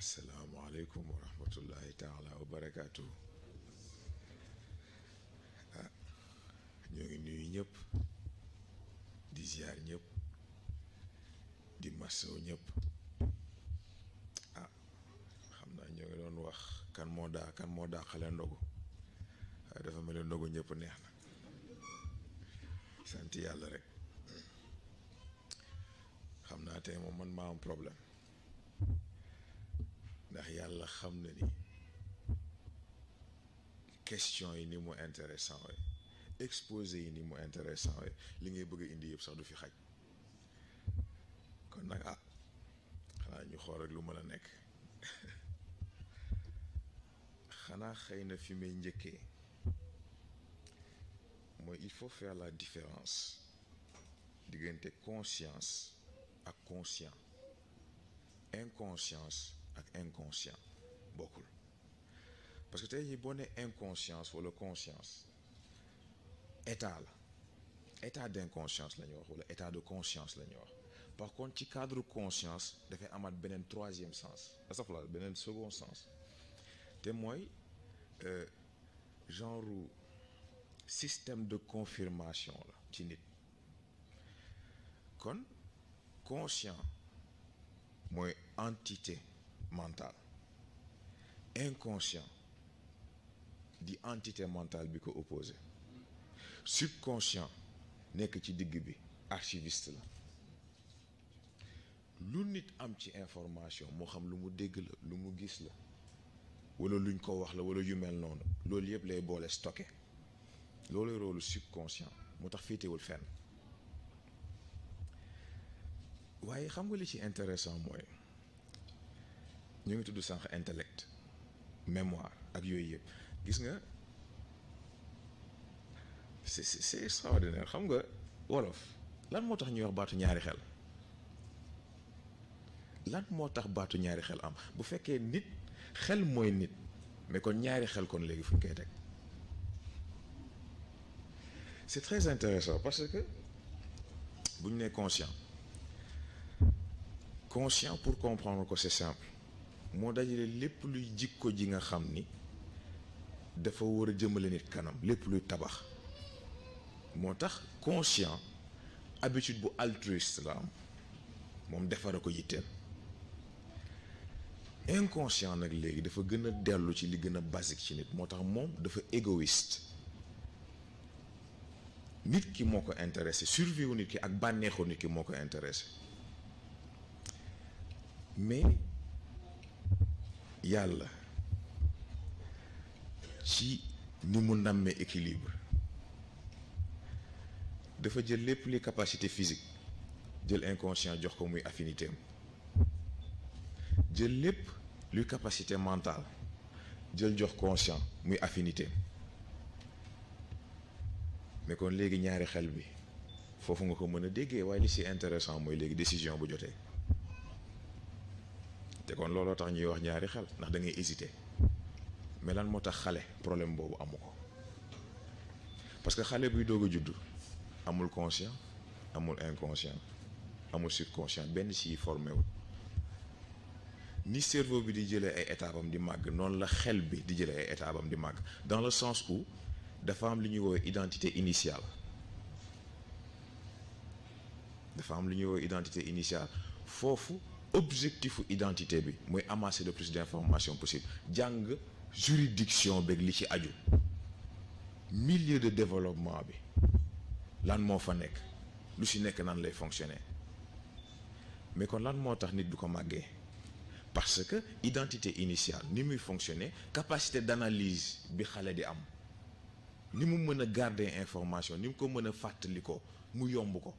asalaamaaleykum wa rahmatullahi taala wa barakaatu. Ñoo ngi nuyu ñëpp di ziar ñëpp di masaw ñëpp. Xam naa ñoo ngi doon wax kan moo daa xale ndogu waaye dafa mel ni ndogu ñëpp neex na. sant yàlla rek. xam naa tey moom man maa am problème ndax yàlla xam na ni question yi ni mu intéressant we exposé yi ni mu intéressant we li ngay bëgg a indi yëpp sax du fi xaj kon nag xanaa ñu xool rek lu mën a nekk. xanaa xëy na fi may njëkkee mooy il faut faire la différence diggante conscience ak conscient. Inconscience ak inconscient bokkul parce que tey jii boo nee inconscience wala conscience état la état d'inconscience la ñuy wax wala état de conscience la ñuy wax. Par contre ci cadre conscience dafay amaat beneen troisième sens asafla beneen second sens te mooy genre système de confirmation la ci nit. kon conscient mooy entité mentale, inconscient di entité mentale bi ko opposé, subconscient nekk ci digg bi archiviste la. lu nit am ci information moo xam lu mu dégg la lu mu gis la wala luñ ko wax la wala yu mel noonu loolu yëpp lay boole stocké. loolu rôle subconscient moo tax féetewul fenn. waaye xam nga li ci intéressant mooy ñu ngi tudd sànq intellect mémoire ak yooyu yëpp gis nga c'est extraordinaire. xam nga wolof lan moo tax ñuy wax baatu ñaari xel. lan moo tax baatu ñaari xel am bu fekkee nit xel mooy nit mais kon ñaari xel kon léegi fu ñu koy teg. c'est très intéressant parce que bu ñu nee conscient pour comprendre ko c'est simple moo dajale lépp luy jikko ji nga xam ni dafa war a jëmale nit kanam lépp luy tabax. moo tax conscient habitude bu altruiste la am moom defara ko yitteel. inconscient nag léegi dafa gën a dellu ci li gën a basique ci nit moo tax moom dafa égoïste. nit ki moo ko intéressé survie wu nit ki ak bànneexu nit ki moo ko intéressé mais yàlla ci ni mu nammee équilibre dafa jël lépp li capacité physique jël inconscient jox ko muy affinité am jël lépp luy capacité mentale jël jox conscient muy affinité am mais kon léegi ñaari xel bi foofu nga ko mën a déggee waaye li si intéressant mooy léegi décision bu jotee te kon looloo tax ñuy wax ñaari xel ndax da ngay hésiter mais lan moo tax xale problème boobu amu ko parce que xale buy doog a juddu amul conscient amul inconscient amul subconscient benn si formé wul ni cerveau bi di jëlee ay étapes am di màgg noonu la xel bi di jëlee ay étapes am di màgg dans le sens où dafa am lu ñuy woowee identité initiale. dafa am lu ñuy woowee identité initiale foofu objectifu identité bi mooy amasser le plus d'informations possible jàng juridiction beeg li ci aju milieu de développement bi lan moo fa nekk lu ci nekk nan lay fonctionner mais kon lan moo tax nit du ko màggee parce que identité initiale ni muy fonctionner capacité d'analyse bi xale di am ni mu mën a garder information ni mu ko mën a fàttali ko mu yomb ko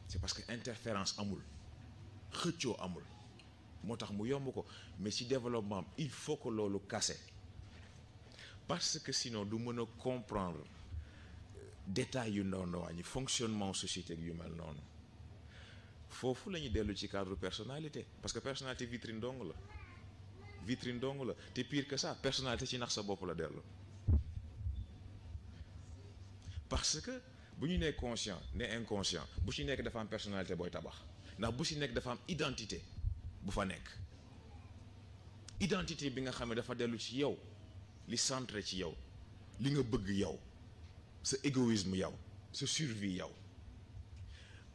c'est parce que interférence amul xëccoo amul moo tax mu yomb ko mais ci développement il faut que loolu kase parce que sinon du mën a comprendre détails yu ndaw ndawaan yi fonctionnement société yu mel noonu foofu la ñuy dellu ci cadre personnalité parce que personnalité vitrine dong la te pire que ça personnalité ci nax sa bopp la dellu. parce que bu ñu nee conscient ne inconscient bu ci nekk dafa am personnalité booy tabax ndax bu ci nekk dafa am identité bu fa nekk identité bi nga xam ne dafa dellu ci yow li centré ci yow li nga bëgg yow sa égoïsme yow sa survie yow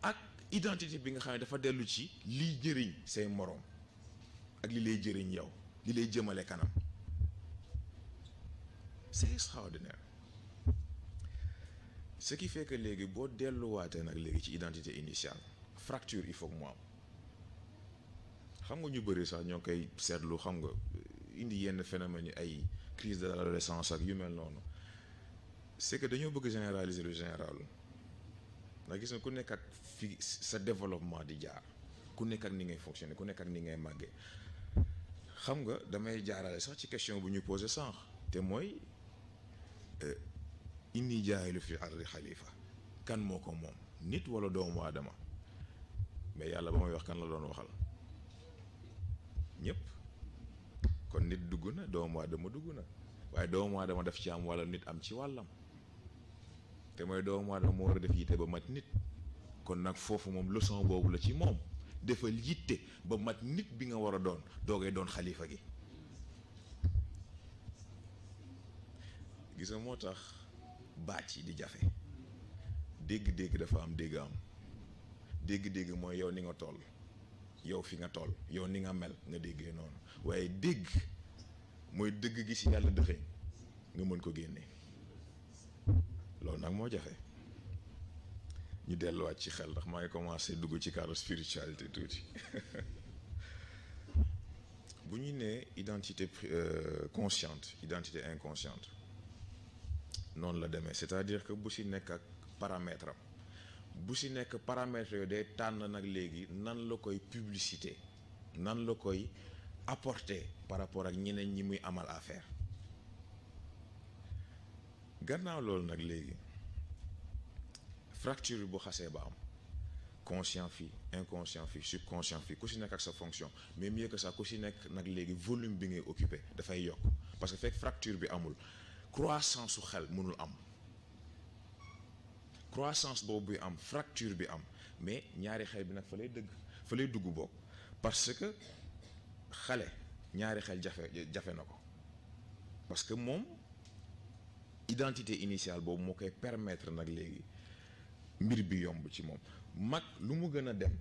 ak identité bi nga xam ne dafa dellu ci liy jëriñ say moroom ak li lay jëriñ yow li lay jëmale kanam c'est extraordinaire ce qui fait que léegi boo delluwaatee nag léegi ci identité initiale fracture il faut que mu am xam nga ñu bëri sax ñoo koy seetlu xam nga indi yenn phénomènes yi ay crise de l'adolescence ak yu mel noonu c'est que dañoo bëgg généraliser lu général ndax gis nga ku nekk ak fi sa développement di jaar ku nekk ak ni ngay fonctionner ku nekk ak ni ngay màggee xam nga damay jaarale sax ci question bu ñu posé sànq te mooy inni jaayilu fi ardi xalifa kan moo ko moom nit wala doomu aadama mais yàlla ba may wax kan la doon waxal ñëpp kon nit dugg na doomu aadama dugg na waaye doomu aadama daf ci am wala nit am ci wàllam te mooy doomu aadama moo war a def yitte ba mat nit kon nag foofu moom leçon boobu la ci moom defal yitte ba mat nit bi nga war a doon doogay doon xalifa gi gis nga moo tax baat yi di jafe dégg-dégg dafa am dégg am dégg-dégg mooy yow ni nga toll yow fi nga toll yow ni nga mel nga déggee noonu waaye dégg mooy dëgg gi ci yàlla dëxëñ nga mën ko génne loolu nag moo jafe ñu delluwaat ci xel ndax maa ngi commencé dugg ci cadre spiritualité tuuti bu ñu nee identité consciente identité inconsciente noonu la demee c'est-à-dire que bu ci nekk ak paramètre am bu ci nekk paramètres yooyu day tànn nag léegi nan la koy publicité nan la koy apporter par rapport ak ñeneen ñi muy amal affaire gannaaw loolu nag léegi fracture bu xasee ba am conscient fii inconscient fii subconscient fii ku ci nekk ak sa fonction mais mieux que ça ku ci nekk nag léegi volume bi ngay occupé dafay yokk parce que fekk fracture bi amul croissance su xel mënul am croissance boobu bi am fracture bi am mais ñaari xel bi nag fa lay dugg bokk parce que xale ñaari xel jafe na ko parce que moom identité initiale boobu moo koy permettre nag léegi mbir bi yomb ci moom mag lu mu gën a dem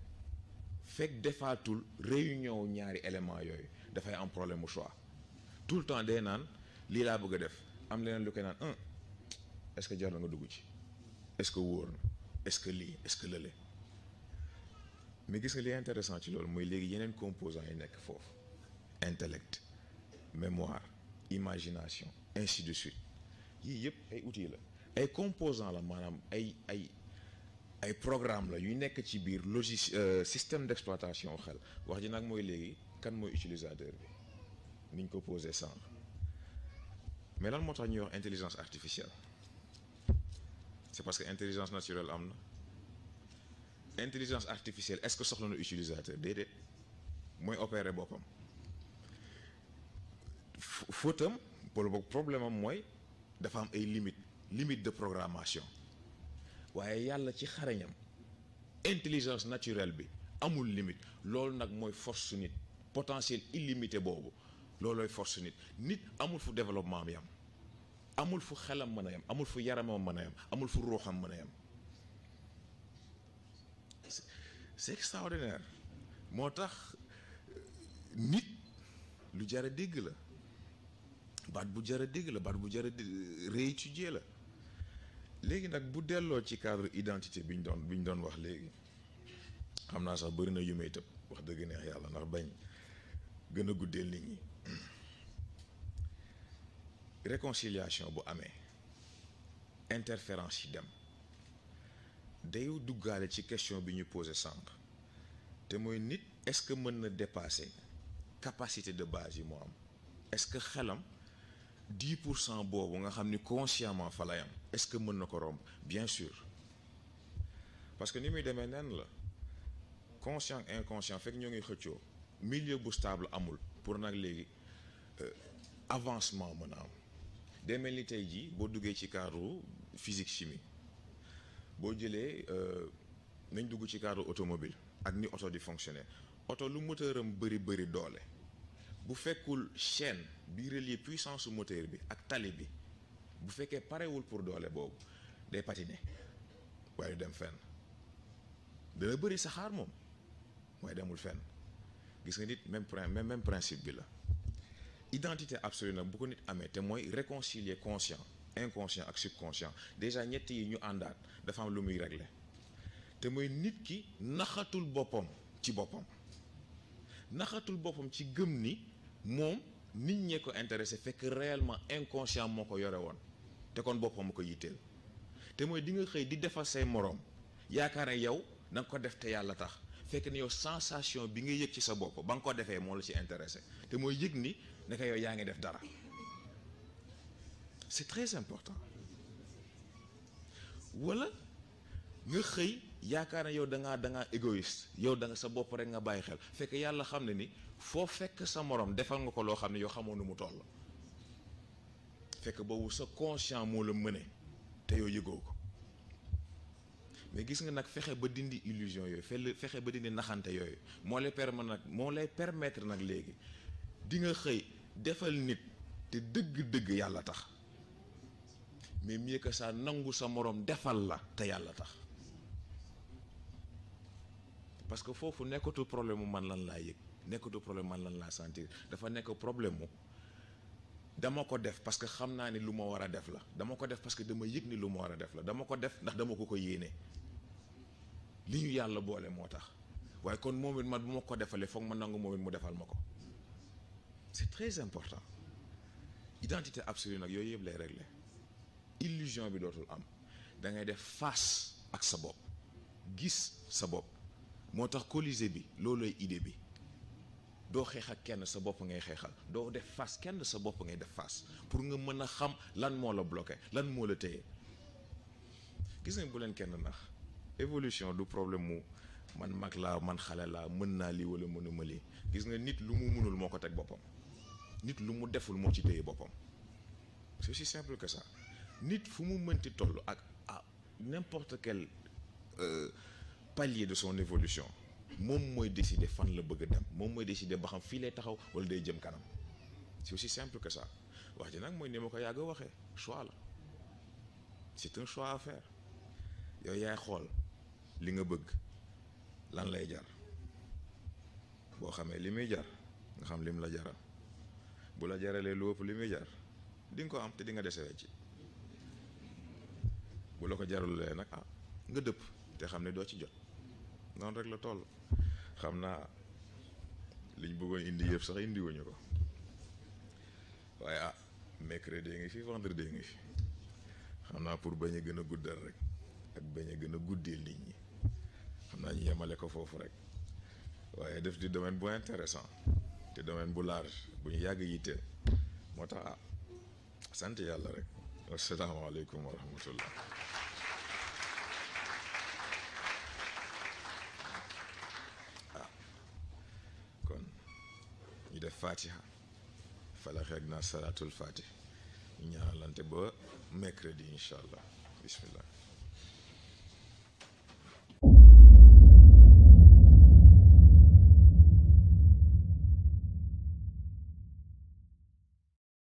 fekk defaatul réunion ñaari élément yooyu dafay am problème mu choix tout le temps day naan lii laa bëgg a def am leneen lu koy naan est-ce que jar na nga dugg ci est-ce que wóor na est-ce que lii est-ce que lële mais gis nga li intéressant ci loolu mooy léegi yeneen composants yi nekk foofu intellect mémoire imagination ainsi de suite yii yëpp ay outils la ay composants la maanaam ay programme la yu nekk ci biir système d'exploitation xel wax ji nag mooy léegi kan mooy utilisateur bi niñ ko posé sànq mais lan moo tax ñuy wax intelligence artificielle c'est parce que intelligence naturelle am na intelligence artificielle est-ce que soxla na utilisateur déedéet mooy opérer boppam fautam pour boog problème am mooy dafa am ay limites de programmation waaye yàlla ci xarañam intelligence naturelle bi amul limite loolu nag mooy force su nit potentiel illimité boobu loolooy force su nit amul fu développement bi am amul fu xelam mën a yam amul fu yaramam mën a yam amul fu ruuxam mën a yam c'est extraordinaire moo tax nit lu jar a dégg la baat bu jar a dégg la baat bu jar a réétudier la léegi nag bu delloo ci cadre identité bi ñu doon wax léegi xam naa sax bëri na yu may tëb wax dëgg neex yàlla ndax bañ gën a guddeel nit ñi réconciliation bu amee interférence yi dem day duggaale ci question bi ñu posé sànq te mooy nit est-ce que mën na dépasser capacité de base yi moo am est-ce que xelam 10% boobu nga xam ni consciemment fa lay am est-ce que mën na ko romb bien sûr parce que ni muy demee nen la conscient inconscient fekk ñoo ngi xëccoo milieu bu stable amul pour nag léegi avancement mën a am day mel ni tey jii boo duggee ci cadre physique chimie boo jëlee nañ dugg ci cadre automobile ak ni oto di fonctionner oto lu moteur am bëri doole bu fekkul chaîne bi relier puissance moteur bi ak tali bi bu fekkee parewul pour doole boobu day patiner waaye dem fenn dana bëri saxaar moom waaye demul fenn gis nga nit même principe bi la identité absolue nag bu ko nit amee te mooy réconcilier conscient inconscient ak subconscient déjà ñett yi ñu àndaat dafa am lu muy régler te mooy nit ki naxatul boppam ci boppam naxatul boppam ci gëm ni moom nit ñee ko intéressé fekk réellement inconscient moo ko yore woon te kon boppam ma ko yitteel te mooy di nga xëy di defal say moroom yaakaar ne yow da nga ko def te yàlla tax fekk ne yow sensation bi nga yëg ci sa bopp ba nga ko defee moo la ci intéressé te mooy yëg ni naka yow yaa ngi def dara c'est très important wala nga xëy yaakaar ne yow da ngaa égoïste yow da nga sa bopp rek nga bàyyi xel fekk yàlla xam ne ni foo fekk sa morom defal nga ko loo xam ne yow xamoo nu mu toll fekk boobu sa conscient moo la mëne te yow yëgoo ko mais gis nga nag fexe ba dindi illusion yooyu fexe ba dindi naxante yooyu moo lay permettre nag léegi di nga xëy defal nit te dëgg-dëgg yàlla tax mais mieux que ça nangu sa morom defal la te yàlla tax parce que foofu nekkatu problème mu man lan laa yëg nekkatu problème man lan laa sentir dafa nekk problème mu dama ko def parce que xam naa ni lu ma war a def la dama ko def parce que dama yëg ni lu ma war a def la dama ko def ndax dama ko yéene li ñu yàlla boole moo tax waaye kon moom it man bu ma ko defalee foog ma nangu moom it mu defal ma ko c'est très important identité absolue nag yooyu yëpp lay régler illusion bi dootul am da ngay def face ak sa bopp gis sa bopp moo tax Colisée bi loolooy idée bi doo xeex ak kenn sa bopp ngay xeexal doo def face kenn sa bopp ngay def face pour nga mën a xam lan moo la bloqué lan moo la téye gis nga bu leen kenn nax évolution du problème mu man mag laa man xale laa mën naa lii wala mënuma lii gis nga nit lu mu mënul moo ko teg boppam nit lu mu deful moo ci téye boppam c'est aussi simple que ça nit fu mu mënti toll ak à n'importe quel palier de son évolution moom mooy décider fan la bëgg a dem moom mooy décider ba xam fii lay taxaw wala day jëm kanam c'est aussi simple que ça wax ji nag mooy ni ma ko yàgg a waxee choix la c'est un choix à faire yow yaay xool li nga bëgg lan lay jar boo xamee li muy jar nga xam lim la jaral bu la jaralee lu ëpp li muy jar di nga ko am te di nga desewee ci bu la ko jaralulee nag nga dëpp te xam ne doo ci jot noonu rek la toll xam naa liñ bëggoon indi yëpp sax indi wuñu ko waaye mercredi ngi fi vendredi ngi fi xam naa pour bañ a gën a guddal rek ak bañ a gën a guddil nit ñi xam naa ñu yemale ko foofu rek waaye def di domaine bu intéressant te domaine bu large bu ñu yàgg yitteel moo tax sant yàlla rek asalaamaaleykum wa rahmatullah kon ñu def fatiha falax ak naa salaatul fatih ñu ñaanalante ba mercredi incha allah bismillah